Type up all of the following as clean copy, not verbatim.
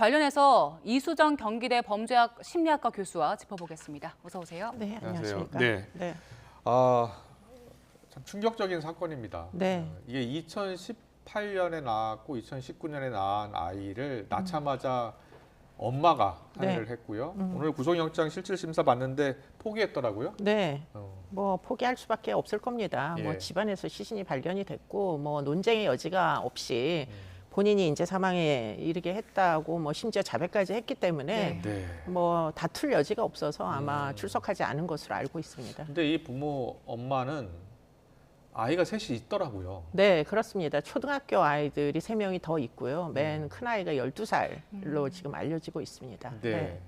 관련해서 이수정 경기대 범죄학 심리학과 교수와 짚어보겠습니다. 어서 오세요. 네, 안녕하십니까. 네. 네. 참 충격적인 사건입니다. 네. 이게 2018년에 낳았고 2019년에 낳은 아이를 낳자마자 엄마가 살해를 했고요. 오늘 구속영장 실질심사 받는데 포기했더라고요. 네. 뭐 포기할 수밖에 없을 겁니다. 예. 뭐 집안에서 시신이 발견이 됐고 뭐 논쟁의 여지가 없이 본인이 이제 사망에 이르게 했다고 뭐 심지어 자백까지 했기 때문에 네. 뭐 다툴 여지가 없어서 아마 출석하지 않은 것으로 알고 있습니다. 근데 이 부모 엄마는 아이가 셋이 있더라고요. 네, 그렇습니다. 초등학교 아이들이 3명이 더 있고요. 맨 큰 아이가 12살로 지금 알려지고 있습니다. 네.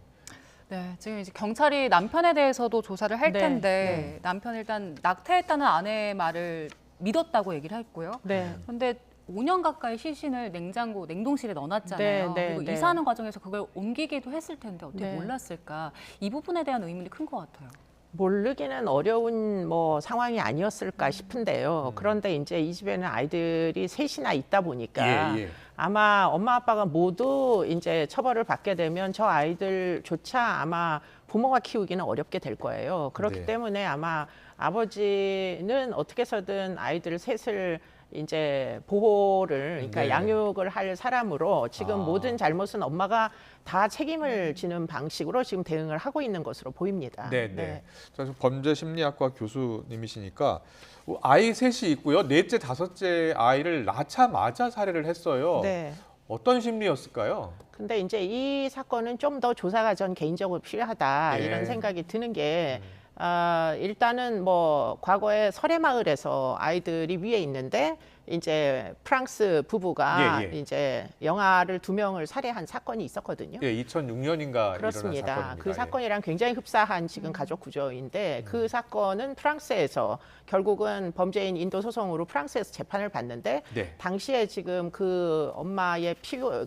네, 지금 이제 경찰이 남편에 대해서도 조사를 할 네, 텐데 네. 남편이 일단 낙태했다는 아내의 말을 믿었다고 얘기를 했고요. 네. 그런데 5년 가까이 시신을 냉동실에 넣어놨잖아요. 네, 네, 그리고 네. 이사하는 과정에서 그걸 옮기기도 했을 텐데 어떻게 네. 몰랐을까? 이 부분에 대한 의문이 큰 것 같아요. 모르기는 어려운 뭐 상황이 아니었을까 싶은데요. 그런데 이제 이 집에는 아이들이 셋이나 있다 보니까 예. 아마 엄마 아빠가 모두 이제 처벌을 받게 되면 저 아이들조차 아마 부모가 키우기는 어렵게 될 거예요. 그렇기 네. 때문에 아마 아버지는 어떻게 해서든 아이들 셋을 이제 보호를 그러니까 네. 양육을 할 사람으로 지금 모든 잘못은 엄마가 다 책임을 지는 방식으로 지금 대응을 하고 있는 것으로 보입니다. 네. 자, 범죄심리학과 교수님이시니까 아이 셋이 있고요. 넷째, 다섯째 아이를 낳자마자 살해를 했어요. 네. 어떤 심리였을까요? 근데 이제 이 사건은 좀 더 조사가 전 개인적으로 필요하다 예. 이런 생각이 드는 게 일단은 뭐 과거에 설해마을에서 아이들이 위에 있는데 이제 프랑스 부부가 예. 이제 영아를 2명을 살해한 사건이 있었거든요. 예, 2006년인가 그렇습니다. 일어난 사건입니다. 그 사건이랑 굉장히 흡사한 지금 가족 구조인데 그 사건은 프랑스에서 결국은 범죄인 인도 소송으로 프랑스에서 재판을 받는데 네. 당시에 지금 그 엄마의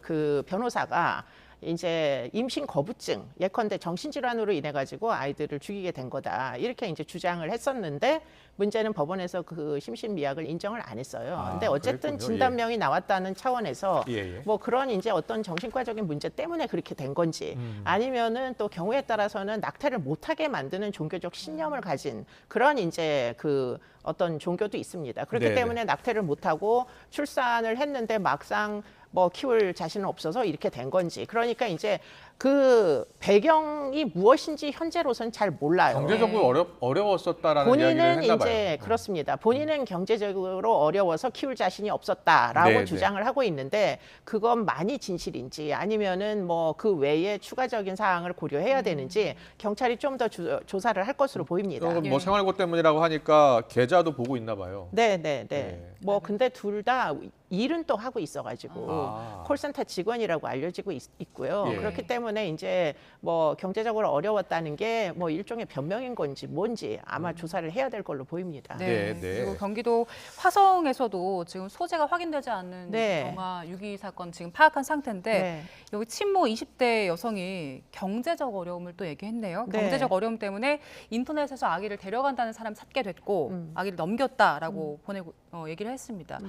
그 변호사가 이제 임신 거부증, 예컨대 정신질환으로 인해 가지고 아이들을 죽이게 된 거다 이렇게 이제 주장을 했었는데 문제는 법원에서 그 심신미약을 인정을 안 했어요. 근데 어쨌든 그랬군요. 진단명이 나왔다는 차원에서 예. 뭐 그런 이제 어떤 정신과적인 문제 때문에 그렇게 된 건지 아니면은 또 경우에 따라서는 낙태를 못하게 만드는 종교적 신념을 가진 그런 이제 그 어떤 종교도 있습니다. 그렇기 네네. 때문에 낙태를 못하고 출산을 했는데 막상 뭐 키울 자신은 없어서 이렇게 된 건지 그러니까 이제 그 배경이 무엇인지 현재로서는 잘 몰라요. 경제적으로 어려웠었다라는 이야기를 본인은 했나 봐요. 이제 그렇습니다. 본인은 경제적으로 어려워서 키울 자신이 없었다라고 네. 주장을 하고 있는데 그건 많이 진실인지 아니면은 뭐 그 외에 추가적인 사항을 고려해야 되는지 경찰이 좀 더 조사를 할 것으로 보입니다. 뭐 생활고 때문이라고 하니까 계좌도 보고 있나 봐요. 네. 네. 뭐 근데 둘 다 일은 또 하고 있어가지고 콜센터 직원이라고 알려지고 있고요. 예. 그렇기 때문에 이제 뭐 경제적으로 어려웠다는 게 뭐 일종의 변명인 건지 뭔지 아마 조사를 해야 될 걸로 보입니다. 네. 그리고 경기도 화성에서도 지금 소재가 확인되지 않는 네. 영아 유기 사건 지금 파악한 상태인데 네. 여기 친모 20대 여성이 경제적 어려움을 또 얘기했네요. 네. 경제적 어려움 때문에 인터넷에서 아기를 데려간다는 사람 찾게 됐고 아기를 넘겼다라고 보내고 얘기를 했습니다.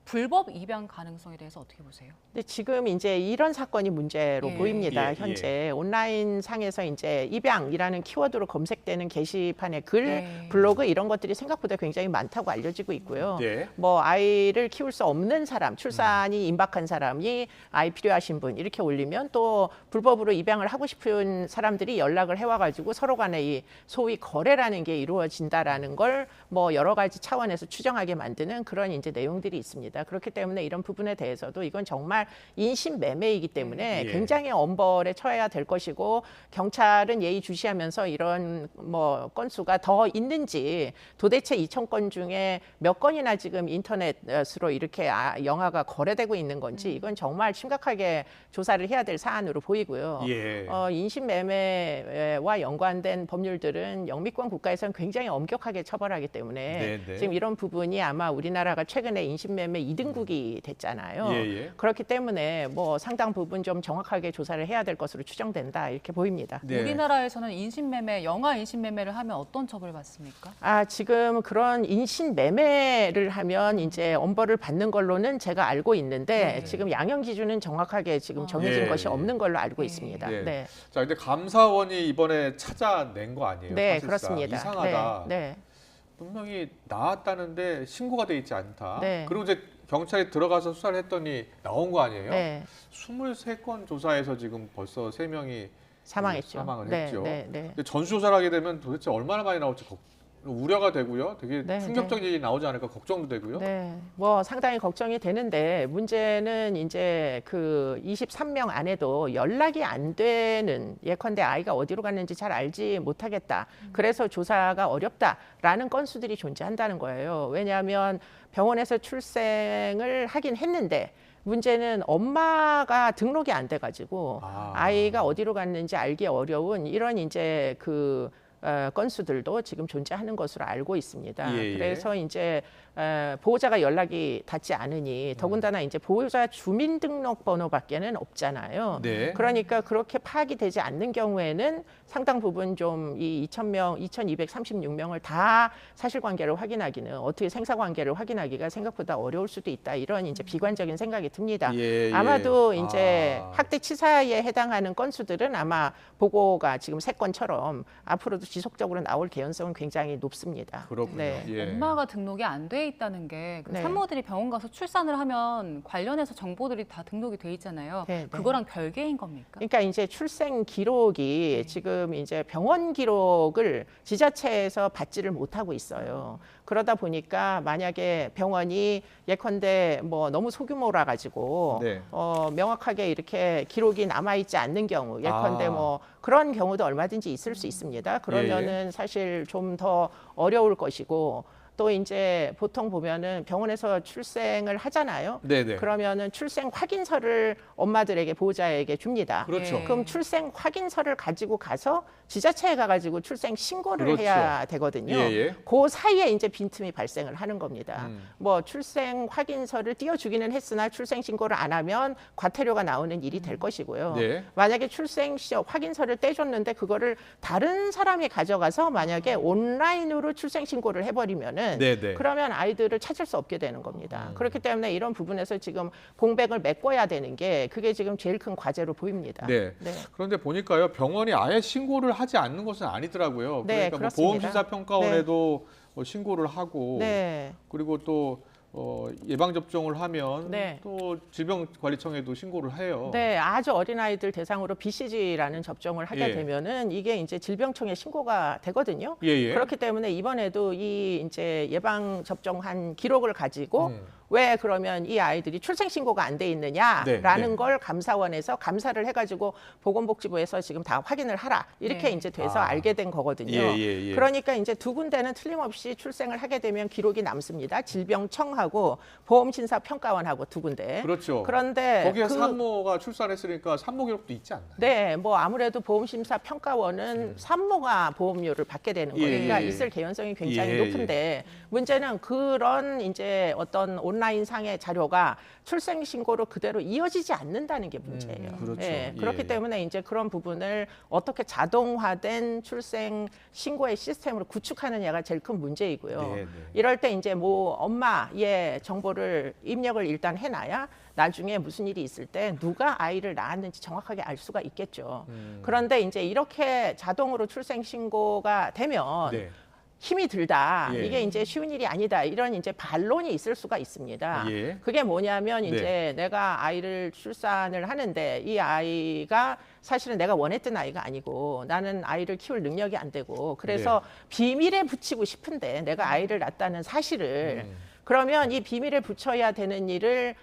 불법 입양 가능성에 대해서 어떻게 보세요? 근데 지금 이제 이런 사건이 문제로 예. 보입니다. 예. 현재 온라인 상에서 이제 입양이라는 키워드로 검색되는 게시판의 글, 네. 블로그 이런 것들이 생각보다 굉장히 많다고 알려지고 있고요. 네. 뭐 아이를 키울 수 없는 사람, 출산이 임박한 사람이 아이 필요하신 분 이렇게 올리면 또 불법으로 입양을 하고 싶은 사람들이 연락을 해와가지고 서로 간에 이 소위 거래라는 게 이루어진다라는 걸 뭐 여러 가지 차원에서 추정하게 만드는 그런 이제 내용들이 있습니다. 그렇기 때문에 이런 부분에 대해서도 이건 정말 인신매매이기 때문에 예. 굉장히 엄벌에 처해야 될 것이고 경찰은 예의주시하면서 이런 뭐 건수가 더 있는지 도대체 2,000건 중에 몇 건이나 지금 인터넷으로 이렇게 영아가 거래되고 있는 건지 이건 정말 심각하게 조사를 해야 될 사안으로 보이고요. 예. 인신매매와 연관된 법률들은 영미권 국가에서는 굉장히 엄격하게 처벌하기 때문에 네. 지금 이런 부분이 아마 우리나라가 최근에 인신매매 2등국이 됐잖아요. 예. 그렇기 때문에 뭐 상당 부분 좀 정확하게 조사를 해야 될 것으로 추정된다 이렇게 보입니다. 네. 우리나라에서는 인신매매, 영아 인신매매를 하면 어떤 처벌을 받습니까? 지금 그런 인신매매를 하면 이제 엄벌을 받는 걸로는 제가 알고 있는데 지금 양형 기준은 정확하게 지금 정해져 정해진 예, 것이 예. 없는 걸로 알고 예. 있습니다. 예. 네, 자, 근데 감사원이 이번에 찾아낸 거 아니에요? 네, 사실상. 그렇습니다. 이상하다. 네, 분명히 나왔다는데 신고가 돼 있지 않다. 네. 그리고 이제 경찰이 들어가서 수사를 했더니 나온 거 아니에요? 네, 23건 조사에서 지금 벌써 3명이 사망했죠. 사망을 네, 했죠. 네, 네. 근데 전수조사를 하게 되면 도대체 얼마나 많이 나올지 우려가 되고요. 되게 네, 충격적인 일이 나오지 않을까 걱정도 되고요. 네, 뭐 상당히 걱정이 되는데 문제는 이제 그 23명 안에도 연락이 안 되는 예컨대 아이가 어디로 갔는지 잘 알지 못하겠다. 그래서 조사가 어렵다라는 건수들이 존재한다는 거예요. 왜냐하면 병원에서 출생을 하긴 했는데 문제는 엄마가 등록이 안 돼가지고 아이가 어디로 갔는지 알기 어려운 이런 이제 그 건수들도 지금 존재하는 것으로 알고 있습니다. 예, 예. 그래서 이제 보호자가 연락이 닿지 않으니 더군다나 이제 보호자 주민등록번호밖에는 없잖아요. 네. 그러니까 그렇게 파악이 되지 않는 경우에는 상당 부분 좀 이 2,000명, 2,236명을 다 사실관계를 확인하기는 어떻게 생사관계를 확인하기가 생각보다 어려울 수도 있다. 이런 이제 비관적인 생각이 듭니다. 예, 예. 아마도 이제 아. 학대치사에 해당하는 건수들은 아마 보고가 지금 3건처럼 앞으로도 지속적으로 나올 개연성은 굉장히 높습니다. 그렇군요. 네. 예. 엄마가 등록이 안 돼 있다는 게그 네. 산모들이 병원 가서 출산을 하면 관련해서 정보들이 다 등록이 돼 있잖아요. 네, 네. 그거랑 별개인 겁니까? 그러니까 이제 출생 기록이 지금 이제 병원 기록을 지자체에서 받지를 못하고 있어요. 그러다 보니까 만약에 병원이 예컨대 뭐 너무 소규모라 가지고 네. 명확하게 이렇게 기록이 남아 있지 않는 경우 예컨대 아. 뭐 그런 경우도 얼마든지 있을 수 있습니다. 그러면은 사실 좀 더 어려울 것이고 또 이제 보통 보면은 병원에서 출생을 하잖아요. 네네. 그러면은 출생 확인서를 엄마들에게 보호자에게 줍니다. 그렇죠. 예. 그럼 출생 확인서를 가지고 가서 지자체에 가가지고 출생 신고를 그렇죠. 해야 되거든요. 예, 예. 그 사이에 이제 빈틈이 발생을 하는 겁니다. 음. 뭐 출생 확인서를 띄워주기는 했으나 출생 신고를 안 하면 과태료가 나오는 일이 될 것이고요. 네. 만약에 출생 확인서를 떼줬는데 그거를 다른 사람이 가져가서 만약에 온라인으로 출생 신고를 해버리면은 네네. 그러면 아이들을 찾을 수 없게 되는 겁니다. 그렇기 때문에 이런 부분에서 지금 공백을 메꿔야 되는 게 그게 지금 제일 큰 과제로 보입니다. 네. 네. 그런데 보니까요, 병원이 아예 신고를 하지 않는 것은 아니더라고요. 네, 그러니까 뭐 그렇습니다. 보험심사평가원에도 신고를 하고, 네. 그리고 또 예방 접종을 하면 네. 또 질병관리청에도 신고를 해요. 네, 아주 어린 아이들 대상으로 BCG라는 접종을 하게 예. 되면은 이게 이제 질병청에 신고가 되거든요. 예. 그렇기 때문에 이번에도 이 이제 예방 접종한 기록을 가지고 음. 왜 그러면 이 아이들이 출생 신고가 안 돼 있느냐라는 네, 네. 걸 감사원에서 감사를 해가지고 보건복지부에서 지금 다 확인을 하라 이렇게 네. 이제 돼서 아. 알게 된 거거든요. 예. 그러니까 이제 두 군데는 틀림없이 출생을 하게 되면 기록이 남습니다. 질병청하고 보험심사평가원하고 두 군데. 그렇죠. 그런데 거기에 산모가 출산했으니까 산모 기록도 있지 않나요? 네, 뭐 아무래도 보험심사평가원은 산모가 보험료를 받게 되는 예, 거니까 예. 있을 개연성이 굉장히 예, 높은데 문제는 그런 이제 어떤 온라인 상의 자료가 출생 신고로 그대로 이어지지 않는다는 게 문제예요. 그렇죠. 예, 그렇기 예. 때문에 이제 그런 부분을 어떻게 자동화된 출생 신고의 시스템으로 구축하느냐가 제일 큰 문제이고요. 네. 이럴 때 이제 뭐 엄마의 정보를 입력을 일단 해놔야 나중에 무슨 일이 있을 때 누가 아이를 낳았는지 정확하게 알 수가 있겠죠. 그런데 이제 이렇게 자동으로 출생 신고가 되면 네. 힘이 들다. 예. 이게 이제 쉬운 일이 아니다. 이런 이제 반론이 있을 수가 있습니다. 예. 그게 뭐냐면 네. 이제 내가 아이를 출산을 하는데 이 아이가 사실은 내가 원했던 아이가 아니고 나는 아이를 키울 능력이 안 되고 그래서 비밀에 붙이고 싶은데 내가 아이를 낳았다는 사실을 그러면 이 비밀에 붙여야 되는 일을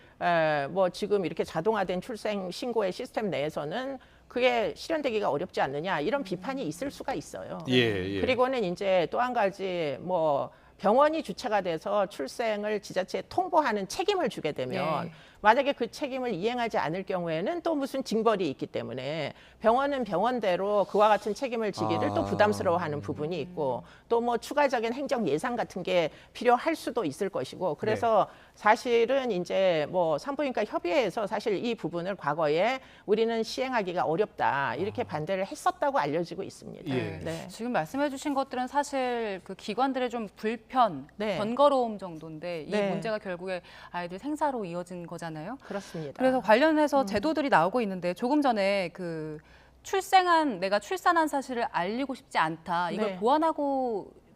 뭐 지금 이렇게 자동화된 출생 신고의 시스템 내에서는 그게 실현되기가 어렵지 않느냐 이런 비판이 있을 수가 있어요. 예. 그리고는 이제 또 한 가지 뭐 병원이 주체가 돼서 출생을 지자체에 통보하는 책임을 주게 되면 네. 만약에 그 책임을 이행하지 않을 경우에는 또 무슨 징벌이 있기 때문에 병원은 병원대로 그와 같은 책임을 지기를 또 부담스러워하는 부분이 있고 또 뭐 추가적인 행정 예산 같은 게 필요할 수도 있을 것이고 그래서 사실은 이제 뭐 산부인과 협의회에서 사실 이 부분을 과거에 우리는 시행하기가 어렵다 이렇게 반대를 했었다고 알려지고 있습니다. 예. 네. 지금 말씀해주신 것들은 사실 그 기관들의 좀 불편, 네. 번거로움 정도인데 이 네. 문제가 결국에 아이들 생사로 이어진 거잖아요. 있잖아요. 그렇습니다. 그래서 관련해서 제도들이 나오고 있는데 조금 전에 그 내가 출산한 사실을 알리고 싶지 않다. 이걸 네.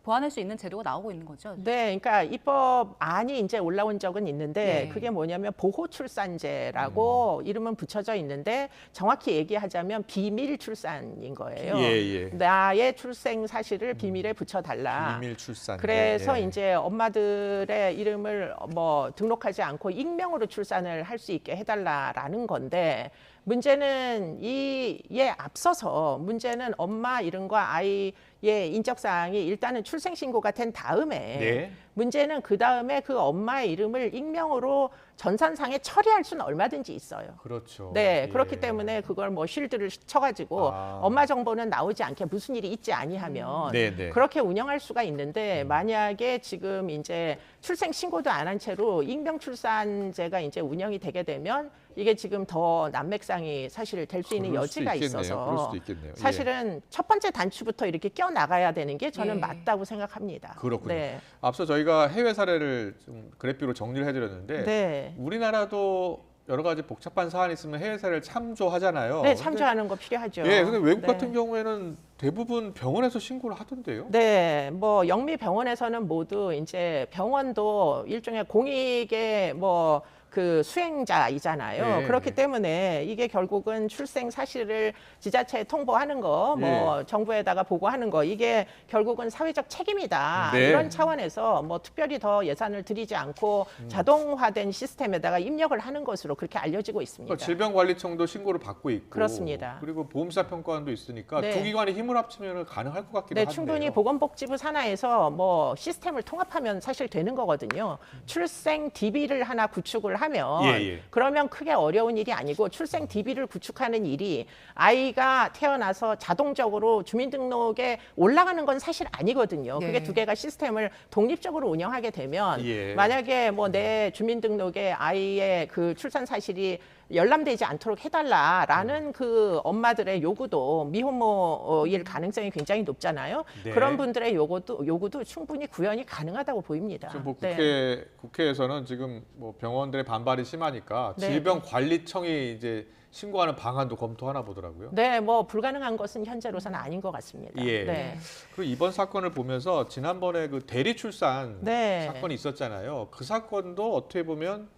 보완할 수 있는 제도가 나오고 있는 거죠. 네, 그러니까 입법안이 이제 올라온 적은 있는데 네. 그게 뭐냐면 보호출산제라고 이름은 붙여져 있는데 정확히 얘기하자면 비밀 출산인 거예요. 예, 예. 나의 출생 사실을 비밀에 붙여달라. 비밀 출산. 그래서 예. 이제 엄마들의 이름을 뭐 등록하지 않고 익명으로 출산을 할 수 있게 해달라라는 건데 문제는 이에 앞서서 문제는 엄마 이름과 아이의 인적사항이 일단은 출생신고가 된 다음에 네. 문제는 그 다음에 그 엄마의 이름을 익명으로 전산상에 처리할 수는 얼마든지 있어요. 그렇죠. 네, 예. 그렇기 때문에 그걸 뭐 쉴드를 쳐가지고 아. 엄마 정보는 나오지 않게 무슨 일이 있지 아니하면 네, 네. 그렇게 운영할 수가 있는데 만약에 지금 이제 출생 신고도 안 한 채로 익명 출산제가 이제 운영이 되게 되면 이게 지금 더 난맥상이 사실 될 수 있는 그럴 수도 여지가 있겠네요. 있어서 그럴 수도 있겠네요. 예. 사실은 첫 번째 단추부터 이렇게 껴 나가야 되는 게 저는 예. 맞다고 생각합니다. 그렇군요. 네. 앞서 저희가 해외 사례를 좀 그래픽으로 정리를 해드렸는데 네. 우리나라도 여러 가지 복잡한 사안이 있으면 해외 사례를 참조하잖아요. 네, 참조하는 거 필요하죠. 예, 근데 외국 네. 같은 경우에는 대부분 병원에서 신고를 하던데요. 네, 뭐 영미 병원에서는 모두 이제 병원도 일종의 공익의 뭐 그 수행자이잖아요. 네. 그렇기 때문에 이게 결국은 출생 사실을 지자체에 통보하는 거, 뭐 정부에다가 보고하는 거, 이게 결국은 사회적 책임이다. 네. 이런 차원에서 뭐 특별히 더 예산을 들이지 않고 자동화된 시스템에다가 입력을 하는 것으로 그렇게 알려지고 있습니다. 그러니까 질병관리청도 신고를 받고 있고, 그렇습니다. 그리고 보험사 평가원도 있으니까 네. 두 기관이 힘을 합치면 가능할 것 같기도 네, 한데요. 충분히 보건복지부 산하에서 뭐 시스템을 통합하면 사실 되는 거거든요. 출생 DB를 하나 구축을 하면 예. 그러면 크게 어려운 일이 아니고 출생 DB를 구축하는 일이 아이가 태어나서 자동적으로 주민등록에 올라가는 건 사실 아니거든요. 그게 예. 두 개가 시스템을 독립적으로 운영하게 되면 예. 만약에 뭐 내 주민등록에 아이의 그 출산 사실이 열람되지 않도록 해달라라는 그 엄마들의 요구도 미혼모일 가능성이 굉장히 높잖아요. 네. 그런 분들의 요구도 충분히 구현이 가능하다고 보입니다. 지금 뭐 네. 국회에서는 지금 뭐 병원들의 반발이 심하니까 네. 질병관리청이 이제 신고하는 방안도 검토하나 보더라고요. 네, 뭐 불가능한 것은 현재로서는 아닌 것 같습니다. 예. 네. 그리고 이번 사건을 보면서 지난번에 그 대리 출산 네. 사건이 있었잖아요. 그 사건도 어떻게 보면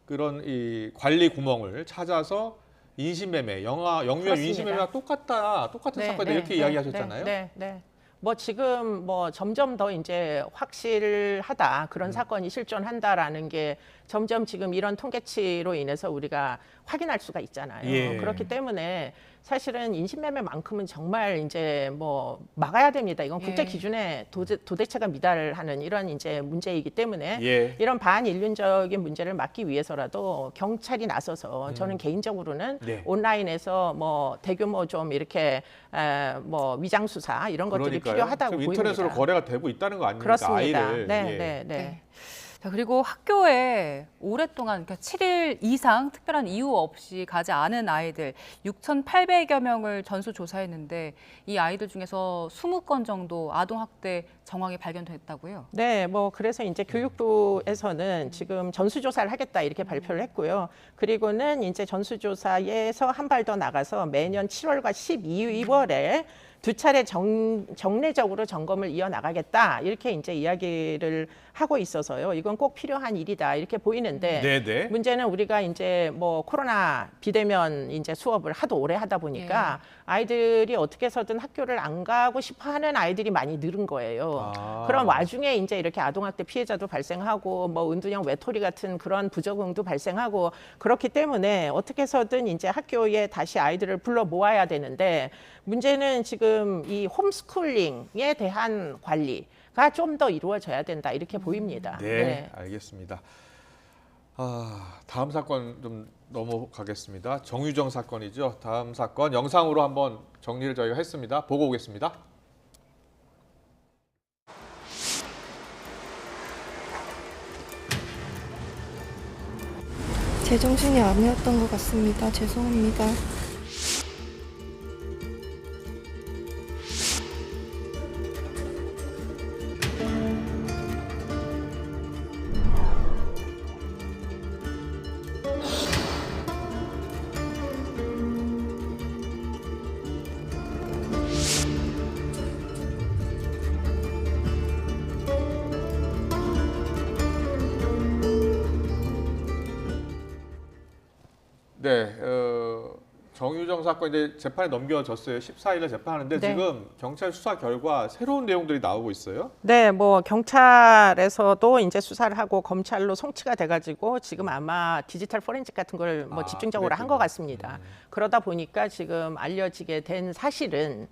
그런 이 관리 구멍을 찾아서 인신매매, 영유아 그렇습니다. 인신매매와 똑같은 네, 사건이다 네, 이렇게 네, 이야기하셨잖아요. 네. 뭐 지금 뭐 점점 더 이제 확실하다 그런 사건이 실존한다라는 게 점점 지금 이런 통계치로 인해서 우리가 확인할 수가 있잖아요. 예. 그렇기 때문에 사실은 인신매매만큼은 정말 이제 뭐 막아야 됩니다. 이건 국제 예. 기준에 도대체가 미달하는 이런 이제 문제이기 때문에 예. 이런 반인륜적인 문제를 막기 위해서라도 경찰이 나서서 저는 개인적으로는 네. 온라인에서 뭐 대규모 좀 이렇게 뭐 위장 수사 이런 것들이 그러니까요. 필요하다고 지금 보입니다. 인터넷으로 거래가 되고 있다는 거 아닙니까? 그렇습니다. 아이를. 네, 예. 네. 네. 자, 그리고 학교에 오랫동안 그러니까 7일 이상 특별한 이유 없이 가지 않은 아이들 6,800여 명을 전수조사했는데 이 아이들 중에서 20건 정도 아동학대 정황이 발견됐다고요. 네, 뭐 그래서 이제 교육부에서는 지금 전수조사를 하겠다 이렇게 발표를 했고요. 그리고는 이제 전수조사에서 한 발 더 나가서 매년 7월과 12월에 두 차례 정례적으로 점검을 이어나가겠다 이렇게 이제 이야기를 하고 있어서요. 이건 꼭 필요한 일이다 이렇게 보이는데 네네. 문제는 우리가 이제 뭐 코로나 비대면 이제 수업을 하도 오래 하다 보니까 아이들이 어떻게 해서든 학교를 안 가고 싶어하는 아이들이 많이 늘은 거예요. 아. 그런 와중에 이제 이렇게 아동학대 피해자도 발생하고 뭐 은둔형 외톨이 같은 그런 부적응도 발생하고 그렇기 때문에 어떻게 해서든 이제 학교에 다시 아이들을 불러 모아야 되는데 문제는 지금 이 홈스쿨링에 대한 관리가 좀 더 이루어져야 된다 이렇게 보입니다. 네, 알겠습니다. 다음 사건 좀 넘어가겠습니다. 정유정 사건이죠. 다음 사건 영상으로 한번 정리를 저희가 했습니다. 보고 오겠습니다. 제정신이 아니었던 것 같습니다. 죄송합니다. 정유정 사건 이제 재판에 넘겨졌어요. 14일에 재판하는데 네. 지금 경찰 수사 결과 새로운 내용들이 나오고 있어요. 네, 뭐 경찰에서도 이제 수사를 하고 검찰로 송치가 돼가지고 지금 아마 디지털 포렌식 같은 걸 뭐 집중적으로 한 것 그랬군요. 같습니다. 그러다 보니까 지금 알려지게 된 사실은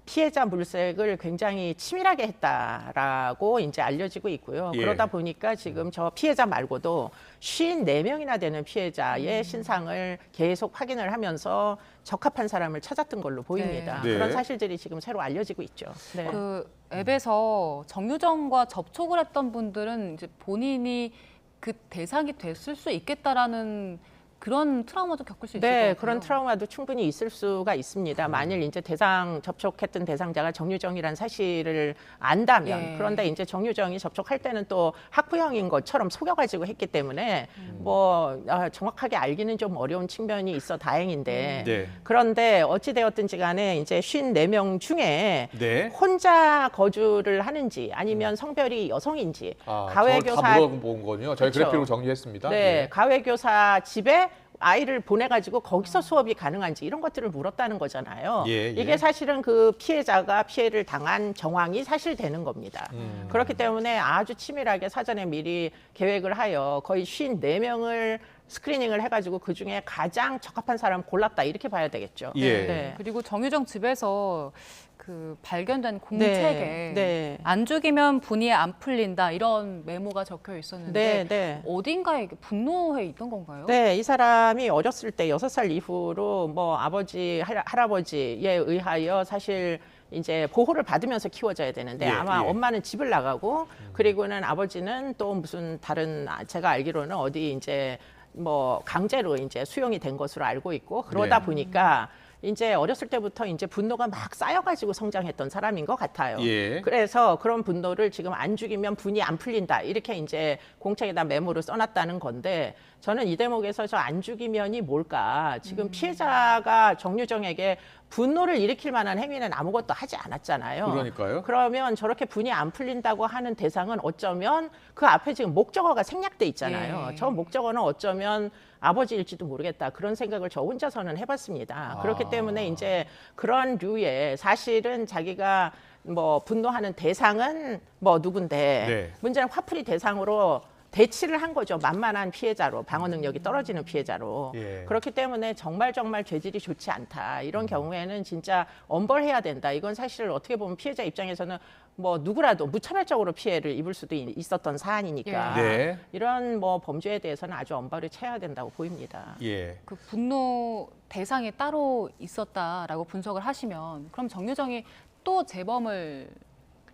피해자 물색을 굉장히 치밀하게 했다라고 이제 알려지고 있고요. 예. 그러다 보니까 지금 저 피해자 말고도 54명이나 되는 피해자의 신상을 계속 확인을 하면서 적합한 사람을 찾았던 걸로 보입니다. 네. 그런 사실들이 지금 새로 알려지고 있죠. 네. 그 앱에서 정유정과 접촉을 했던 분들은 이제 본인이 그 대상이 됐을 수 있겠다라는 그런 트라우마도 겪을 수 있을 것 네, 같아요. 그런 트라우마도 충분히 있을 수가 있습니다. 만일 이제 접촉했던 대상자가 정유정이라는 사실을 안다면, 예. 그런데 이제 정유정이 접촉할 때는 또 학부형인 것처럼 속여가지고 했기 때문에 뭐 정확하게 알기는 좀 어려운 측면이 있어 다행인데, 네. 그런데 어찌 되었든지 간에 이제 54명 중에 네. 혼자 거주를 하는지 아니면 성별이 여성인지 저걸 다 물어본 거군요. 저희 그쵸. 그래픽으로 정리했습니다. 네, 예. 가외교사 집에 아이를 보내가지고 거기서 수업이 가능한지 이런 것들을 물었다는 거잖아요. 예, 예. 이게 사실은 그 피해자가 피해를 당한 정황이 사실되는 겁니다. 그렇기 때문에 아주 치밀하게 사전에 미리 계획을 하여 거의 54명을 스크리닝을 해가지고 그중에 가장 적합한 사람 골랐다 이렇게 봐야 되겠죠. 예. 네. 그리고 정유정 집에서 그 발견된 공책에 네. 안 죽이면 분이 안 풀린다 이런 메모가 적혀 있었는데 네, 네. 어딘가에 분노해 있던 건가요? 네, 이 사람이 어렸을 때 6살 이후로 뭐 아버지, 할아버지에 의하여 사실 이제 보호를 받으면서 키워져야 되는데 예, 아마 예. 엄마는 집을 나가고 그리고는 아버지는 또 무슨 다른 제가 알기로는 어디 이제 뭐 강제로 이제 수용이 된 것으로 알고 있고 그러다 네. 보니까 이제 어렸을 때부터 이제 분노가 막 쌓여가지고 성장했던 사람인 것 같아요. 예. 그래서 그런 분노를 지금 안 죽이면 분이 안 풀린다 이렇게 이제 공책에다 메모를 써놨다는 건데 저는 이 대목에서 저 안 죽이면이 뭘까? 지금 피해자가 정유정에게 분노를 일으킬 만한 행위는 아무것도 하지 않았잖아요. 그러니까요. 그러면 저렇게 분이 안 풀린다고 하는 대상은 어쩌면 그 앞에 지금 목적어가 생략돼 있잖아요. 예. 저 목적어는 어쩌면 아버지일지도 모르겠다. 그런 생각을 저 혼자서는 해봤습니다. 그렇기 때문에 이제 그런 류의 사실은 자기가 뭐 분노하는 대상은 뭐 누군데 네. 문제는 화풀이 대상으로 대치를 한 거죠. 만만한 피해자로 방어 능력이 떨어지는 피해자로. 예. 그렇기 때문에 정말 죄질이 좋지 않다. 이런 경우에는 진짜 엄벌해야 된다. 이건 사실 어떻게 보면 피해자 입장에서는 뭐 누구라도 무차별적으로 피해를 입을 수도 있었던 사안이니까 예. 네. 이런 뭐 범죄에 대해서는 아주 엄벌을 쳐야 된다고 보입니다. 예. 그 분노 대상이 따로 있었다라고 분석을 하시면 그럼 정유정이 또 재범을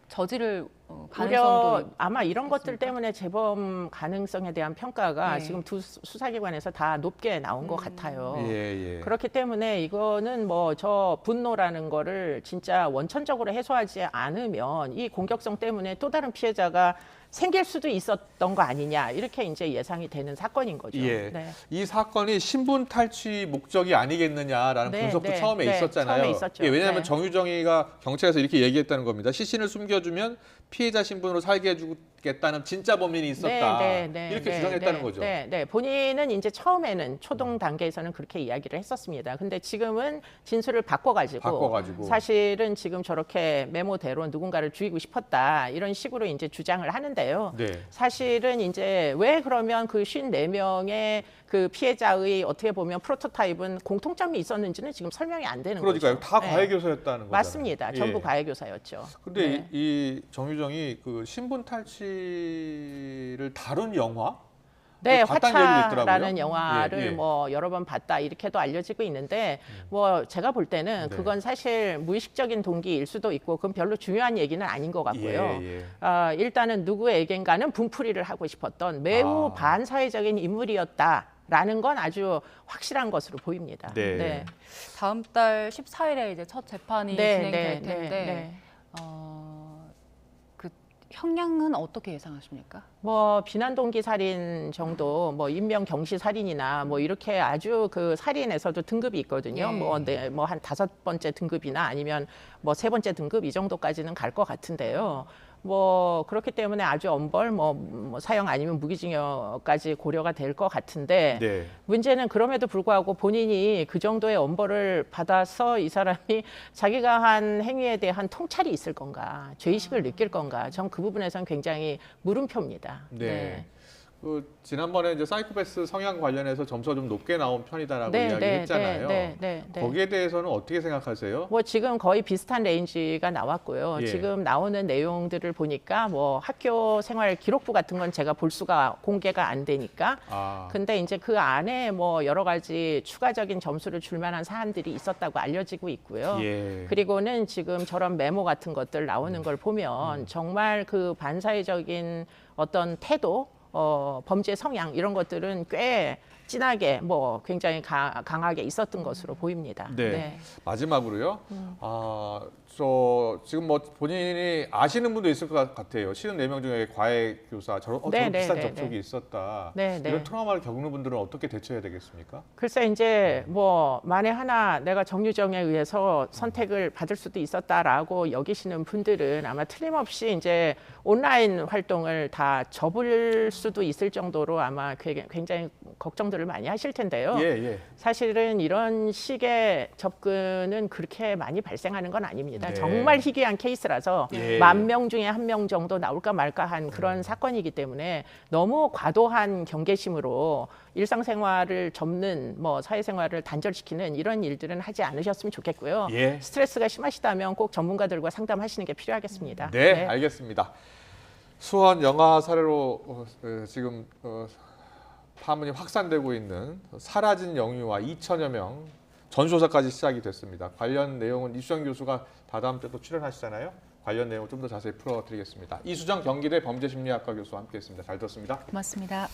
저지를 오히려 가능성도 아마 이런 것들 있습니까? 때문에 재범 가능성에 대한 평가가 네. 지금 두 수사기관에서 다 높게 나온 것 같아요. 예, 예. 그렇기 때문에 이거는 뭐 저 분노라는 거를 진짜 원천적으로 해소하지 않으면 이 공격성 때문에 또 다른 피해자가 생길 수도 있었던 거 아니냐 이렇게 이제 예상이 되는 사건인 거죠. 예. 네. 이 사건이 신분 탈취 목적이 아니겠느냐라는 네, 분석도 네, 처음에 네, 있었잖아요. 처음에 있었죠. 예, 왜냐하면 네. 정유정이가 경찰에서 이렇게 얘기했다는 겁니다. 시신을 숨겨주면 피해자 신분으로 살게 해주겠다는 진짜 범인이 있었다. 이렇게 주장했다는 거죠. 네, 네. 본인은 이제 처음에는 초동 단계에서는 그렇게 이야기를 했었습니다. 근데 지금은 진술을 바꿔가지고 사실은 지금 저렇게 메모대로 누군가를 죽이고 싶었다 이런 식으로 이제 주장을 하는데요. 네. 사실은 이제 왜 그러면 그 54명의 그 피해자의 어떻게 보면 프로토타입은 공통점이 있었는지는 지금 설명이 안 되는 그러니까요. 거죠. 다 네. 과외교사였다는 거잖아요. 맞습니다. 예. 전부 과외교사였죠. 근데 네. 이 정유정이 그 신분 탈취를 다룬 영화? 네, 봤다는 얘기도 있더라고요. 화차라는 영화를 예, 예. 뭐 여러 번 봤다 이렇게도 알려지고 있는데 뭐 제가 볼 때는 네. 그건 사실 무의식적인 동기일 수도 있고 그건 별로 중요한 얘기는 아닌 것 같고요. 예, 예. 일단은 누구에겐가는 분풀이를 하고 싶었던 매우 반사회적인 인물이었다라는 건 아주 확실한 것으로 보입니다. 네. 다음 달 14일에 이제 첫 재판이 진행될 텐데 네. 그 형량은 어떻게 예상하십니까? 뭐 비난 동기 살인 정도, 뭐 인명 경시 살인이나 뭐 이렇게 아주 그 살인에서도 등급이 있거든요. 예. 뭐 한 5번째 등급이나 아니면 뭐 3번째 등급 이 정도까지는 갈 것 같은데요. 뭐 그렇기 때문에 아주 엄벌 뭐 사형 아니면 무기징역까지 고려가 될 것 같은데 네. 문제는 그럼에도 불구하고 본인이 그 정도의 엄벌을 받아서 이 사람이 자기가 한 행위에 대한 통찰이 있을 건가, 죄의식을 느낄 건가, 전 그 부분에선 굉장히 물음표입니다. 네. 그 지난번에 이제 사이코패스 성향 관련해서 점수가 좀 높게 나온 편이다라고 이야기했잖아요. 네. 거기에 대해서는 어떻게 생각하세요? 뭐 지금 거의 비슷한 레인지가 나왔고요. 예. 지금 나오는 내용들을 보니까 뭐 학교 생활 기록부 같은 건 제가 볼 수가 공개가 안 되니까. 아, 근데 이제 그 안에 뭐 여러 가지 추가적인 점수를 줄 만한 사안들이 있었다고 알려지고 있고요. 예. 그리고는 지금 저런 메모 같은 것들 나오는 걸 보면 정말 그 반사회적인 어떤 태도, 범죄 성향 이런 것들은 꽤 진하게 뭐 굉장히 강하게 있었던 것으로 보입니다. 네. 마지막으로요. 저 지금 뭐 본인이 아시는 분도 있을 것 같아요. 54명 중에 과외 교사 저런 비슷한 접촉이 있었다. 이런 트라우마를 겪는 분들은 어떻게 대처해야 되겠습니까? 글쎄 이제 뭐 만에 하나 내가 정유정에 의해서 선택을 받을 수도 있었다라고 여기시는 분들은 아마 틀림없이 이제 온라인 활동을 다 접을 수도 있을 정도로 아마 굉장히 걱정들을 많이 하실 텐데요. 예. 사실은 이런 식의 접근은 그렇게 많이 발생하는 건 아닙니다. 네. 정말 희귀한 케이스라서 예. 10,000명 중에 1명 정도 나올까 말까 한 그런 사건이기 때문에 너무 과도한 경계심으로 일상생활을 접는 뭐 사회생활을 단절시키는 이런 일들은 하지 않으셨으면 좋겠고요. 예. 스트레스가 심하시다면 꼭 전문가들과 상담하시는 게 필요하겠습니다. 네, 알겠습니다. 수원 영화 사례로 지금 파문이 확산되고 있는 사라진 영유아 2천여 명 전수조사까지 시작이 됐습니다. 관련 내용은 이수정 교수가 다다음 주에 또 출연하시잖아요. 관련 내용을 좀 더 자세히 풀어드리겠습니다. 이수정 경기대 범죄심리학과 교수와 함께했습니다. 잘 들었습니다. 고맙습니다.